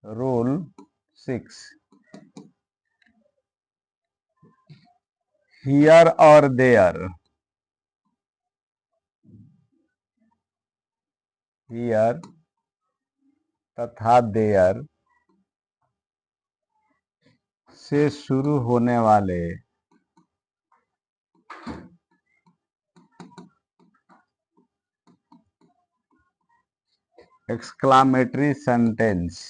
Rule 6, here और there, here तथा there से शुरू होने वाले एक्सक्लामेटरी सेंटेंस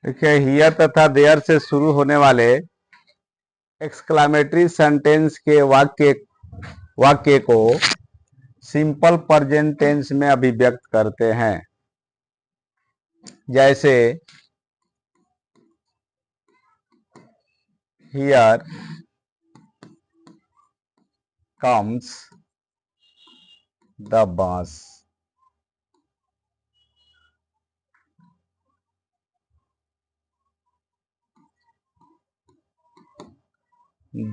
देखिए, हियर तथा देयर से शुरू होने वाले एक्सक्लामेटरी सेंटेंस के वाक्य को सिंपल प्रेजेंट टेंस में अभिव्यक्त करते हैं। जैसे here comes the bus,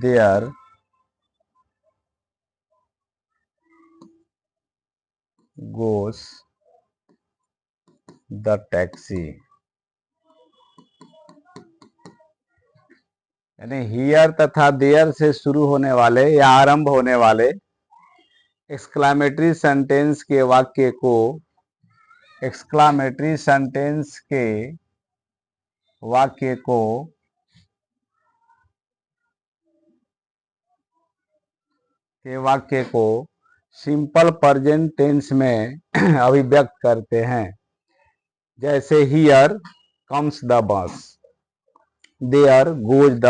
there goes the taxi. यानी हियर तथा देयर से शुरू होने वाले या आरंभ होने वाले एक्सक्लामेटरी सेंटेंस के वाक्य को एक्सक्लामेटरी सेंटेंस के वाक्य को सिंपल प्रेजेंट टेंस में अभिव्यक्त करते हैं। जैसे here comes the bus, there goes the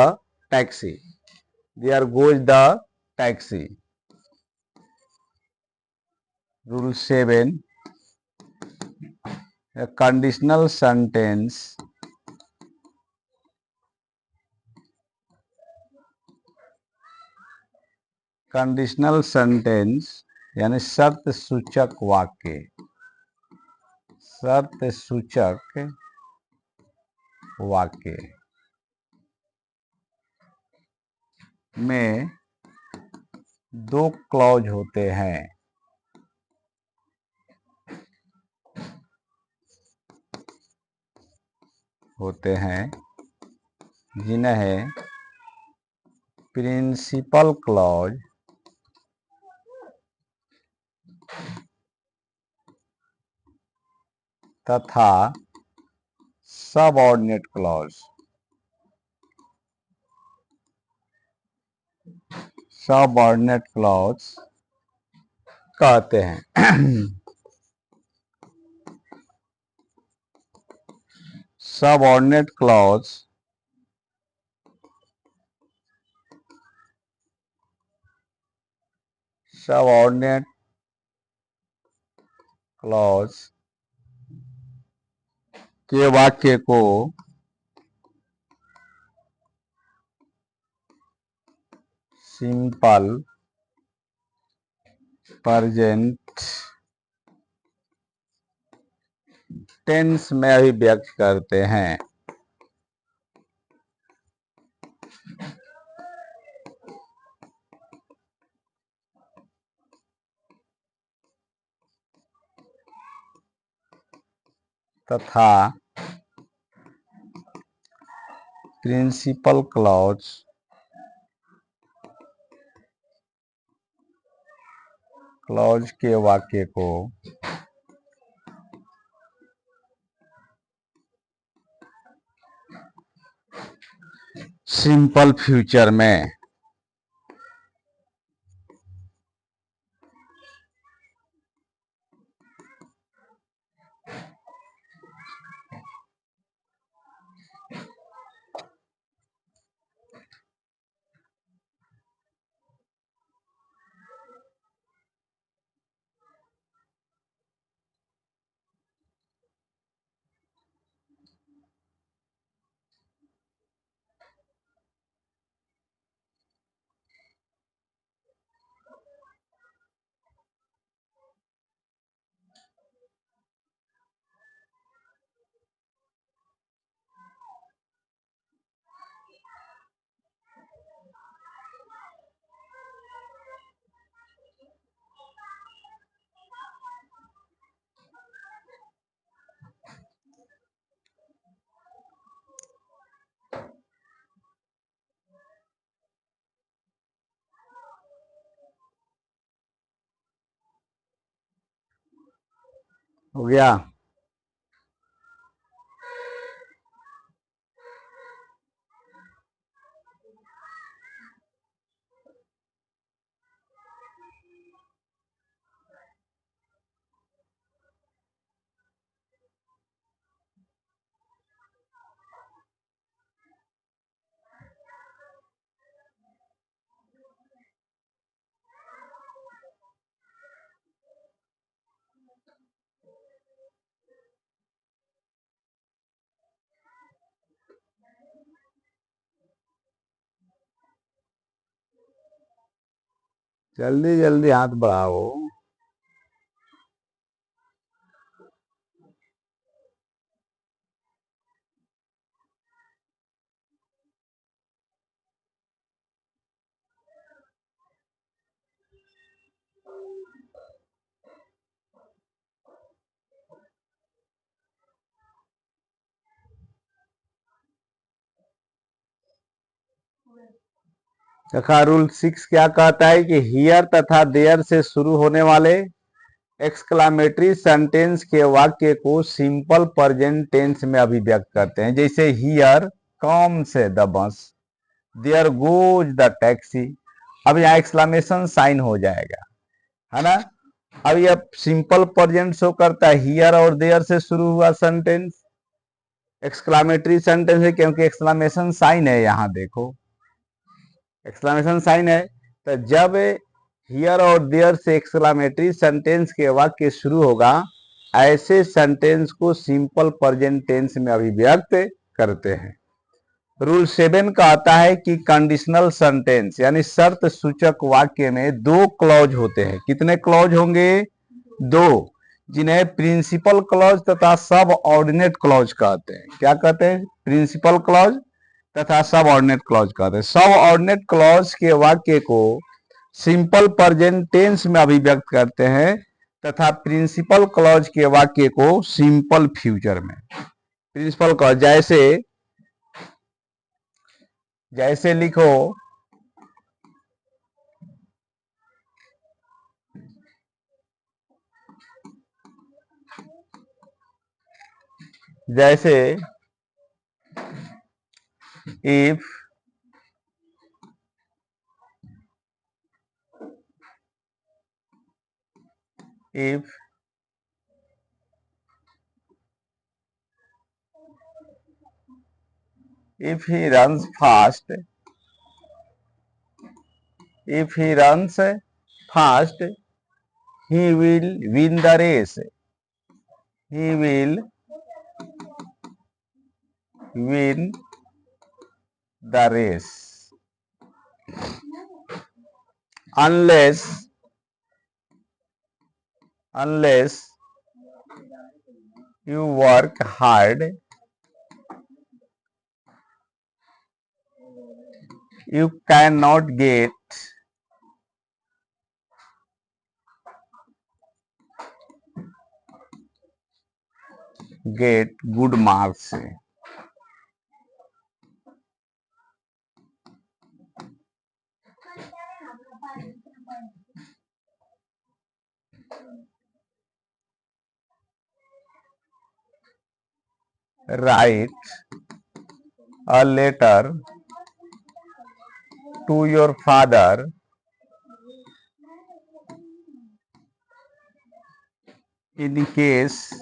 taxi, there goes the taxi. Rule 7, conditional sentence यानी शर्त सूचक वाक्य, शर्त सूचक वाक्य में 2 क्लॉज होते हैं। जिन्हें प्रिंसिपल क्लॉज तथा सबऑर्डिनेट क्लॉज कहते हैं। सबऑर्डिनेट क्लॉज के वाक्य को सिंपल प्रेजेंट टेंस में अभिव्यक्त करते हैं। तथा प्रिंसिपल क्लॉज के वाक्य को सिंपल फ्यूचर में हो गया। जल्दी जल्दी हाथ बढ़ाओ। तथा रूल 6 क्या कहता है कि हियर तथा देयर से शुरू होने वाले एक्सक्लामेटरी सेंटेंस के वाक्य को सिंपल प्रेजेंट टेंस में अभिव्यक्त करते हैं। जैसे here comes the bus, there goes the taxi. अब यहाँ एक्सक्लामेशन साइन हो जाएगा, है ना। अब यह सिंपल प्रेजेंट शो करता है, हियर और देयर से शुरू हुआ सेंटेंस एक्सक्लामेटरी सेंटेंस है, क्योंकि एक्सक्लामेशन साइन है। यहाँ देखो एक्सक्लामेशन साइन है, तो जब हियर और देयर से एक्सक्लामेटरी सेंटेंस के वाक्य शुरू होगा, ऐसे सेंटेंस को सिंपल प्रेजेंट टेंस में अभिव्यक्त करते हैं। रूल 7 कहता है कि कंडीशनल सेंटेंस यानी शर्त सूचक वाक्य में दो क्लॉज होते हैं। कितने क्लॉज होंगे? दो, जिन्हें प्रिंसिपल क्लॉज तथा सब ऑर्डिनेट क्लॉज कहते हैं। क्या कहते हैं? प्रिंसिपल क्लॉज तथा सब ऑर्डिनेट क्लॉज कहते हैं। सब ऑर्डिनेट क्लॉज के वाक्य को सिंपल प्रेजेंट टेंस में अभिव्यक्त करते हैं तथा प्रिंसिपल क्लॉज के वाक्य को सिंपल फ्यूचर में। प्रिंसिपल क्लॉज जैसे लिखो, जैसे if if if he runs fast, if he runs fast, he will win the race. He will win the race. Unless you work hard, you cannot get good marks. Write a letter to your father in case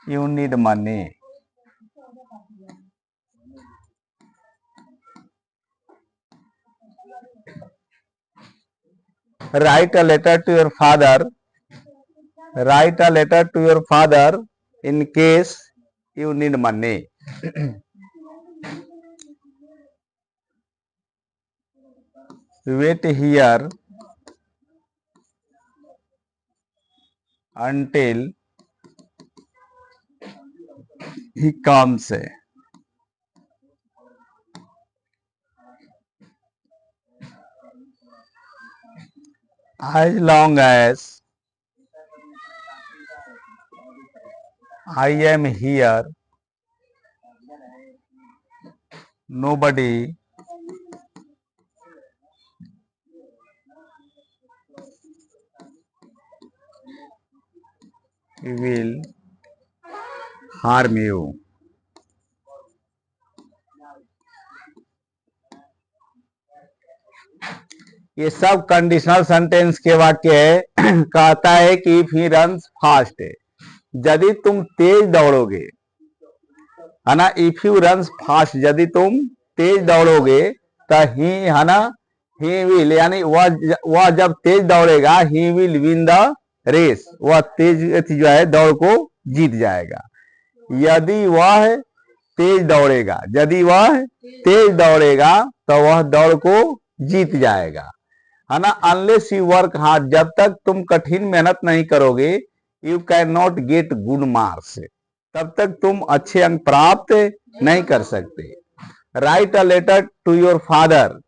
you need money. Write a letter to your father. Write a letter to your father in case you need money. Wait here until he comes. As long as I am here, nobody will harm you। ये सब conditional sentence के वाक्य है। कहता है कि if he runs fast, यदि तुम तेज दौड़ोगे, है ना, इफ यू रन्स फास्ट, यदि तुम तेज दौड़ोगे, तो ही, है ना, ही विल, यानी वह जब तेज दौड़ेगा, he will win the race, वह तेज जो है दौड़ को जीत जाएगा। यदि वह तेज दौड़ेगा, यदि वह तेज दौड़ेगा तो वह दौड़ को जीत जाएगा, है ना। अनलेस यू वर्क हार्ड, जब तक तुम कठिन मेहनत नहीं करोगे, you can not get good marks, तब तक तुम अच्छे अंक प्राप्त नहीं कर सकते। Write a letter to your father,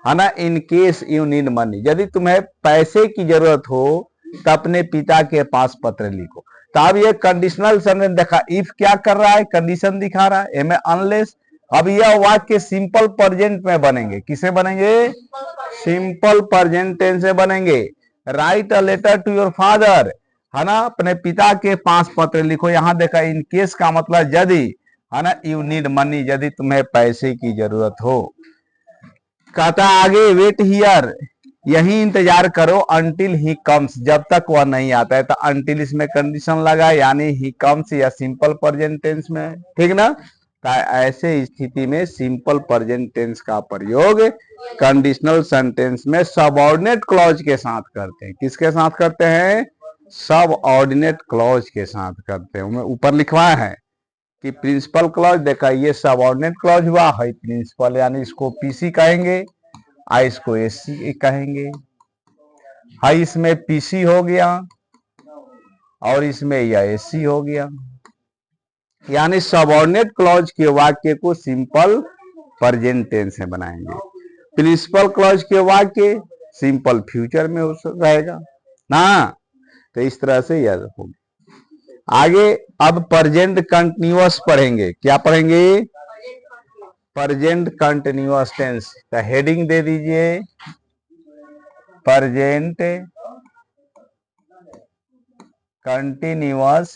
है ना, in case you need money, यदि तुम्हें पैसे की जरूरत हो तो अपने पिता के पास पत्र लिखो। तो अब ये कंडीशनल सेंटेंस देखा, इफ क्या कर रहा है, कंडीशन दिखा रहा है, एम अनलेस। अब यह वाक्य सिंपल प्रेजेंट में बनेंगे, किसे बनेंगे, सिंपल प्रेजेंट टेंस से बनेंगे। Write a letter to your father, है ना, अपने पिता के पास पत्र लिखो। यहां देखा, इन केस का मतलब यदि, है ना, यू नीड मनी, यदि तुम्हें पैसे की जरूरत हो। कहता आगे, वेट हियर, यही इंतजार करो, अंटिल ही कम्स, जब तक वह नहीं आता है। तो अंटिल इसमें कंडीशन लगा, यानी ही कम्स या सिंपल प्रेजेंट टेंस में, ठीक ना। तो ऐसे स्थिति में सिंपल प्रेजेंट टेंस का प्रयोग कंडीशनल सेंटेंस में सबऑर्डिनेट क्लॉज के साथ करते हैं। किसके साथ करते हैं, सबऑर्डिनेट क्लॉज के साथ करते हैं। ऊपर लिखवाया है कि प्रिंसिपल क्लॉज, देखा ये सबऑर्डिनेट क्लॉज हुआ है, प्रिंसिपल यानी इसको पीसी कहेंगे, आई इसको एससी कहेंगे। हाई इसमें पीसी हो गया और इसमें यह एससी हो गया, यानी सबऑर्डिनेट क्लॉज के वाक्य को सिंपल प्रेजेंट टेंस में बनाएंगे। प्रिंसिपल क्लॉज के वाक्य सिंपल फ्यूचर में रहेगा ना। तो इस तरह से याद होगा। आगे अब प्रेजेंट कंटिन्यूअस पढ़ेंगे। क्या पढ़ेंगे, प्रेजेंट कंटिन्यूअस टेंस का हेडिंग दे दीजिए, present continuous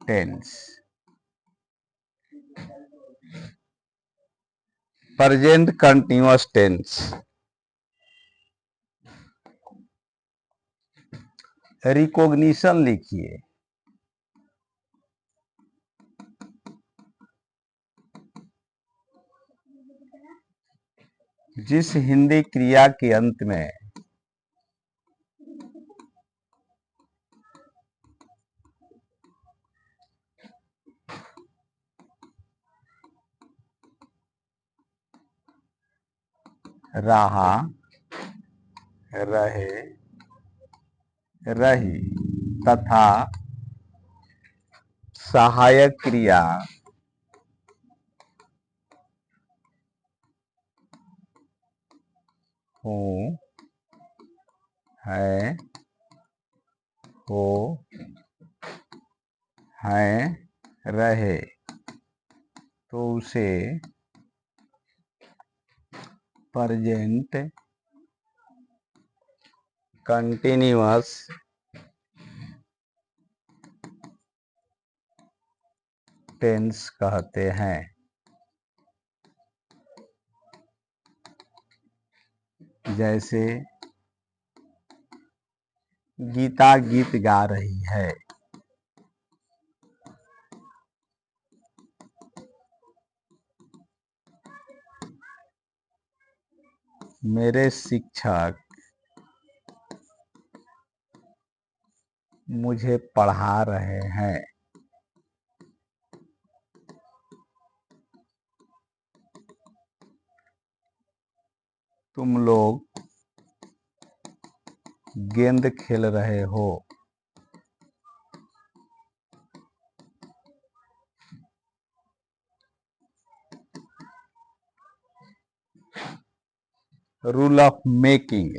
tense. Present continuous tense, recognition लिखिए। जिस हिंदी क्रिया के अंत में रहा, रहे, रही तथा सहायक क्रिया हूं, है, हो, हैं, रहे, तो उसे प्रेजेंट कंटिन्यूअस टेंस कहते हैं। जैसे गीता गीत गा रही है, मेरे शिक्षक मुझे पढ़ा रहे हैं। तुम लोग गेंद खेल रहे हो। रूल ऑफ मेकिंग,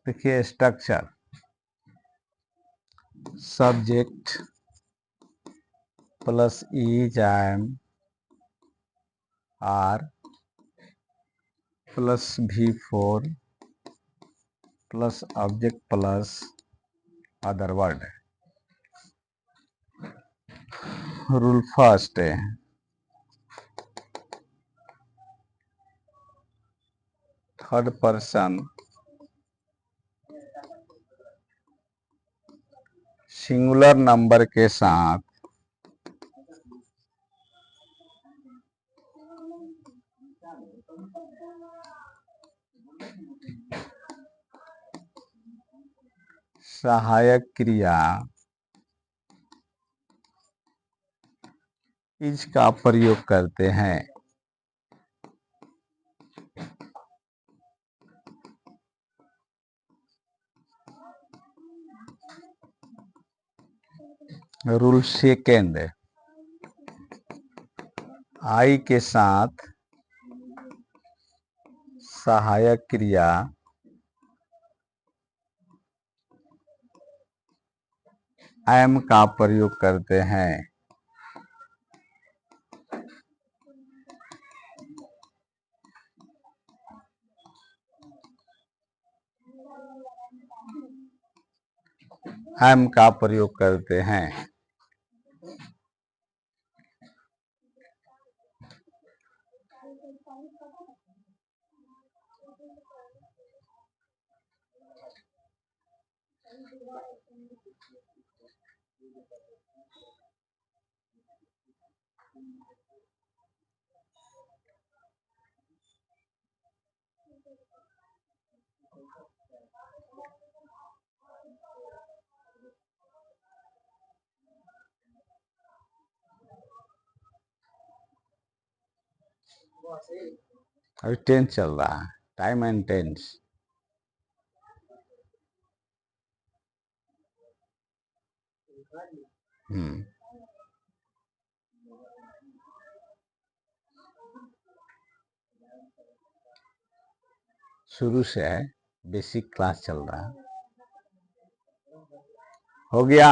देखिए structure, subject plus is am are plus V4 plus object plus other word. Rule first है, थर्ड पर्सन सिंगुलर नंबर के साथ सहायक क्रिया इज का प्रयोग करते हैं। रूल सेकेंड, आई के साथ सहायक क्रिया एम का प्रयोग करते हैं। एम का प्रयोग करते हैं। अभी टेंस चल रहा है, टाइम एंड टेंस। शुरू से है, बेसिक क्लास चल रहा है। हो गया?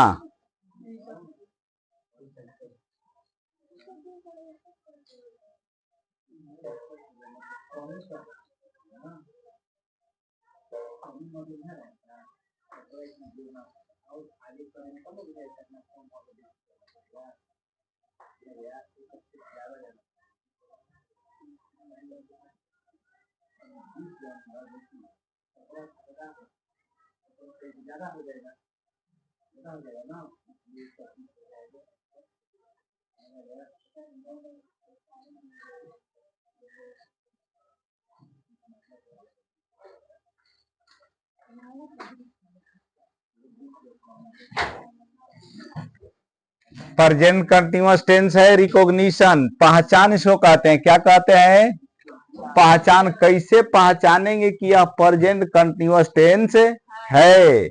प्रेजेंट कंटिन्यूअस टेंस है रिकॉग्निशन, पहचान इसको कहते हैं। क्या कहते हैं? पहचान। कैसे पहचानेंगे कि यह प्रेजेंट कंटिन्यूअस टेंस है?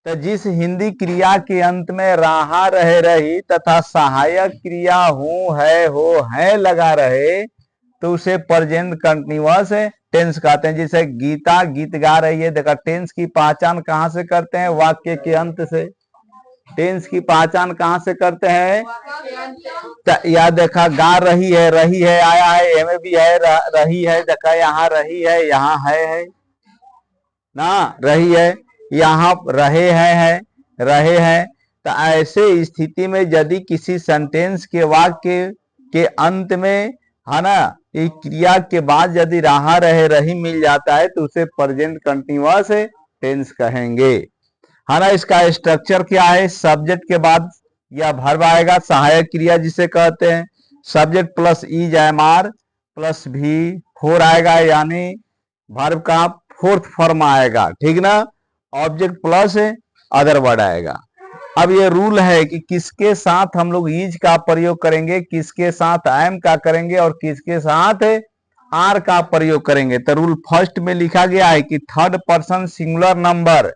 तो जिस हिंदी क्रिया के अंत में रहा, रहे, रही तथा सहायक क्रिया हूं, है, हो, है लगा रहे तो उसे प्रेजेंट कंटिन्यूअस टेंस कहते हैं। जैसे गीता गीत गा रही है, देखा टेंस की पहचान कहां से करते हैं? वाक्य के अंत से। टेंस की पहचान कहां से करते हैं? या देखा गा रही है, आया है, एमे भी है, रही है, देखा यहाँ रही है, यहाँ है ना, रही है, यहाँ रहे हैं। तो ऐसे स्थिति में यदि किसी सेंटेंस के वाक्य के अंत में, है ना, एक क्रिया के बाद यदि रहा, रहे, रही मिल जाता है तो उसे प्रेजेंट कंटिन्यूअस टेंस कहेंगे, है ना। इसका स्ट्रक्चर क्या है? सब्जेक्ट के बाद या वर्ब आएगा, सहायक क्रिया जिसे कहते हैं। Subject plus is am are plus V4 आएगा, यानी वर्ब का फोर्थ फॉर्म आएगा, ठीक ना। ऑब्जेक्ट प्लस अदर वर्ड आएगा। अब ये रूल है कि किसके साथ हम लोग इज का प्रयोग करेंगे, किसके साथ एम का करेंगे और किसके साथ आर का प्रयोग करेंगे। तो रूल फर्स्ट में लिखा गया है कि थर्ड पर्सन सिंगुलर नंबर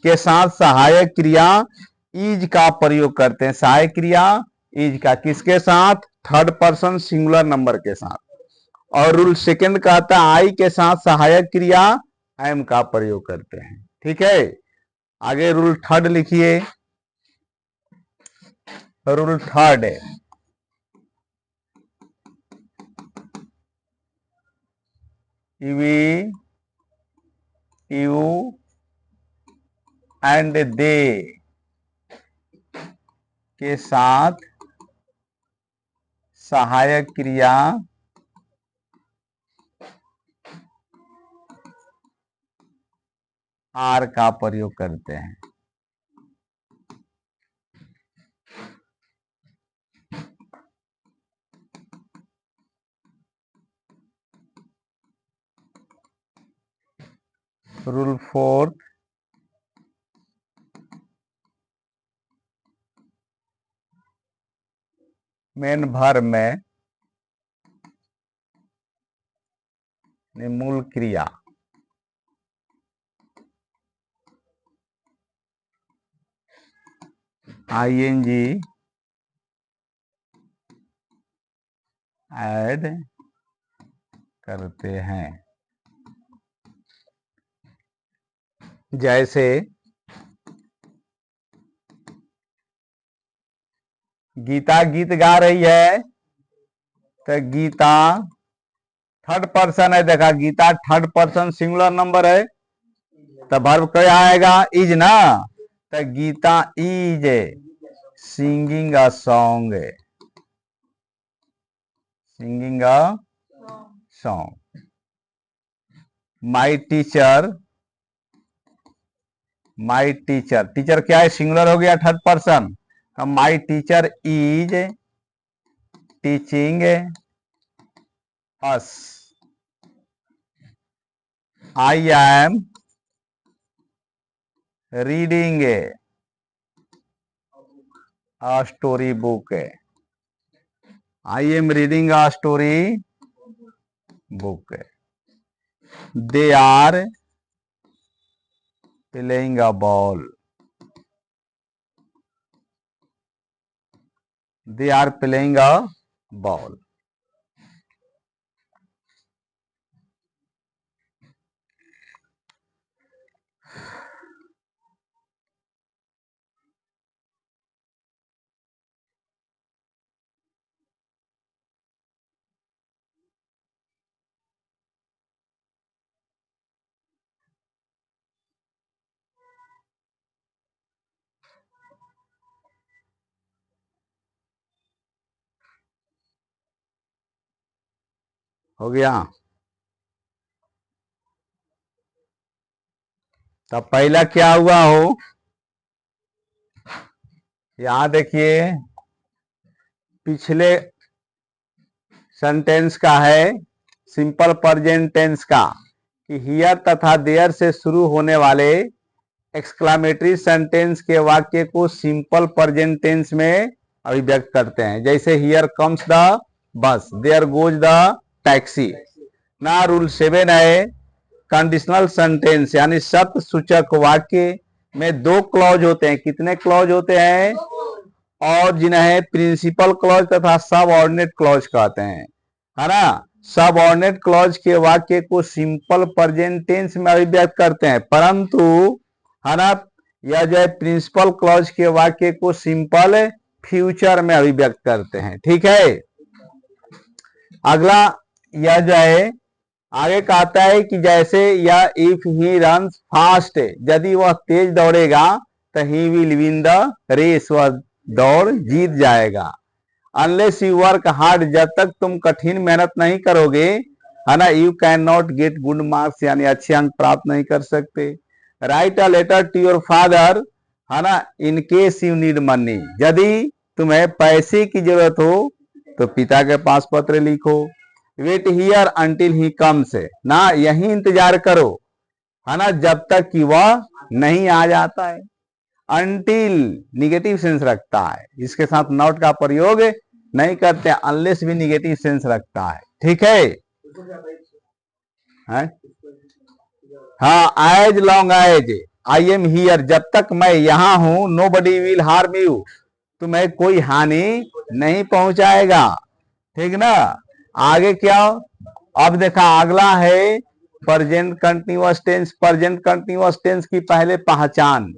के साथ सहायक क्रिया इज का प्रयोग करते हैं। सहायक क्रिया इज का किसके साथ? थर्ड पर्सन सिंगुलर नंबर के साथ। और रूल सेकंड कहता है आई के साथ सहायक क्रिया एम का प्रयोग करते हैं। ठीक है, आगे रूल थर्ड लिखिए। रूल थर्ड है वी यू एंड दे के साथ सहायक क्रिया आर का प्रयोग करते हैं। रूल फोर्थ, मेन भर में मूल क्रिया आईएनजी ऐड करते हैं। जैसे गीता गीत गा रही है तो गीता थर्ड पर्सन है, देखा Gita third person singular number है तो वर्ब क्या आएगा, इज ना। तो Gita is singing a song, singing a song. My teacher, my teacher, teacher क्या है, सिंगुलर हो गया third person. My teacher is teaching us, I am reading a story book, I am reading a story book, they are playing a ball, they are playing a ball। हो गया। तब पहला क्या हुआ हो, यहां देखिए पिछले सेंटेंस का है सिंपल प्रेजेंट टेंस का कि हियर तथा देयर से शुरू होने वाले एक्सक्लामेटरी सेंटेंस के वाक्य को सिंपल प्रेजेंट टेंस में अभिव्यक्त करते हैं। जैसे here comes the bus, there goes the taxi ना। रूल 7 है कंडीशनल सेंटेंस यानी शर्त सूचक वाक्य में दो क्लॉज होते हैं। कितने क्लॉज होते हैं, और जिन्हें प्रिंसिपल क्लॉज तथा सब ऑर्डिनेट क्लॉज कहते हैं, है ना। सब ऑर्डिनेट क्लॉज के वाक्य को सिंपल प्रेजेंट टेंस में अभिव्यक्त करते हैं, परंतु है ना यह जो है प्रिंसिपल क्लॉज के वाक्य को सिंपल फ्यूचर में अभिव्यक्त करते हैं। ठीक है, अगला यह जो है आगे कहता है कि जैसे यह इफ ही रन फास्ट, यदि वह तेज दौड़ेगा तो he will win the race, वह दौड़ जीत जाएगा। अनलेस यू वर्क हार्ड, जब तक तुम कठिन मेहनत नहीं करोगे, है ना, you can not get good marks, यानी अच्छे अंक प्राप्त नहीं कर सकते। Write a letter to your father, है ना, in case you need money, यदि तुम्हें पैसे की जरूरत हो तो पिता के पास पत्र लिखो। Wait here until he comes, ना यही इंतजार करो, है ना, जब तक कि वह नहीं आ जाता है। अंटिल निगेटिव सेंस रखता है, इसके साथ नॉट का प्रयोग नहीं करते, अनलेस भी निगेटिव सेंस रखता है। ठीक है, हाँ, as long as I am here, जब तक मैं यहां हूं, nobody will harm you, तुम्हें कोई हानि नहीं पहुंचाएगा। ठीक ना। आगे क्या, अब देखा अगला है प्रेजेंट कंटिन्यूअस टेंस की पहले पहचान,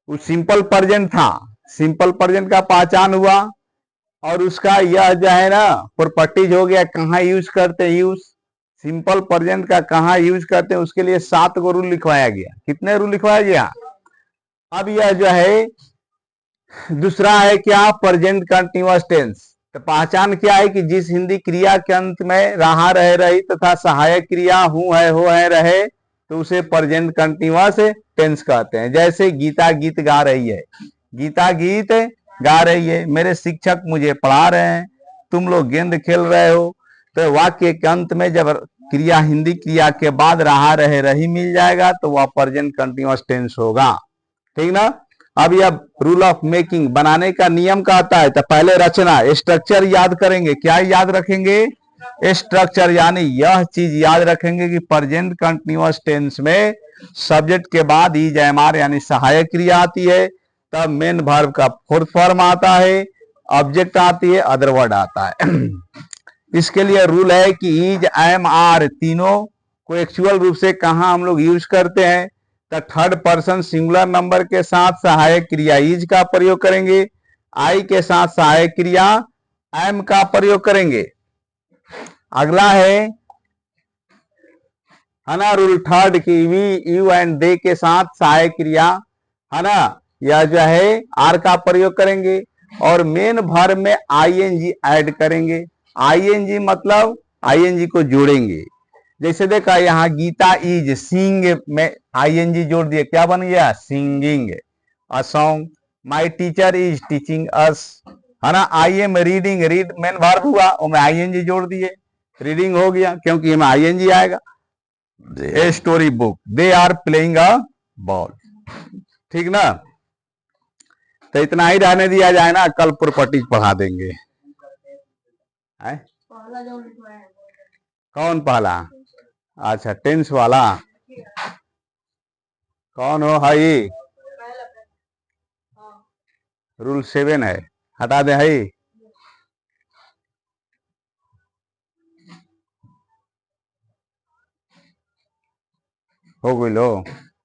वो सिंपल प्रेजेंट था, सिंपल प्रेजेंट का पहचान हुआ, और उसका यह जो है ना प्रॉपर्टीज हो गया, कहाँ यूज करते हैं, यूज सिंपल प्रेजेंट का कहाँ यूज करते हैं, उसके लिए 7 गो रूल लिखवाया गया। कितने रूल लिखवाया गया? अब यह जो है दूसरा है क्या, प्रेजेंट कंटिन्यूअस टेंस। तो पहचान क्या है कि जिस हिंदी क्रिया के अंत में रहा, रहे, रही तथा सहायक क्रिया हूं है, हो है, रहे, तो उसे प्रेजेंट कंटिन्यूअस टेंस कहते हैं। जैसे गीता गीत गा रही है, गीता गीत गा रही है, मेरे शिक्षक मुझे पढ़ा रहे हैं, तुम लोग गेंद खेल रहे हो। तो वाक्य के अंत में जब क्रिया हिंदी क्रिया के बाद रहा, रहे, रही मिल जाएगा तो वह प्रेजेंट कंटिन्यूअस टेंस होगा। ठीक ना। अब यह रूल ऑफ मेकिंग, बनाने का नियम कहता है, तो पहले रचना स्ट्रक्चर याद करेंगे। क्या याद रखेंगे? स्ट्रक्चर, यानी यह चीज याद रखेंगे कि प्रेजेंट कंटिन्यूअस टेंस में सब्जेक्ट के बाद इज एम आर यानी सहायक क्रिया आती है, तब मेन वर्ब का फोर्थ फॉर्म आता है, ऑब्जेक्ट आती है, अदर वर्ड आता है। इसके लिए रूल है कि इज एम आर तीनों को एक्चुअल रूप से कहां हम लोग यूज करते हैं, तो थर्ड पर्सन सिंगुलर नंबर के साथ सहायक क्रिया इज का प्रयोग करेंगे, आई के साथ सहायक क्रिया एम का प्रयोग करेंगे। अगला है ना रूल थर्ड की वी, यू एंड दे के साथ सहायक क्रिया है ना, यह जो है आर का प्रयोग करेंगे, और मेन वर्ब में आईएनजी ऐड करेंगे। आईएनजी मतलब आईएनजी को जोड़ेंगे। जैसे देखा यहाँ गीता इज सिंग में आईएनजी जोड़ दिए, क्या बन गया? Singing a song. My teacher is teaching अस, है ना। आई am reading, read main verb हुआ, उसमें आईएनजी जोड़ दिए, रीडिंग हो गया क्योंकि इसमें आईएनजी आएगा। A story book, they are playing a ball. ठीक ना। तो इतना ही रहने दिया जाए ना, कल प्रॉपर्टीज पढ़ा देंगे। है? कौन पहला? अच्छा टेंस वाला कौन हो? है रूल 7 है, हटा दे। है हो गई लो।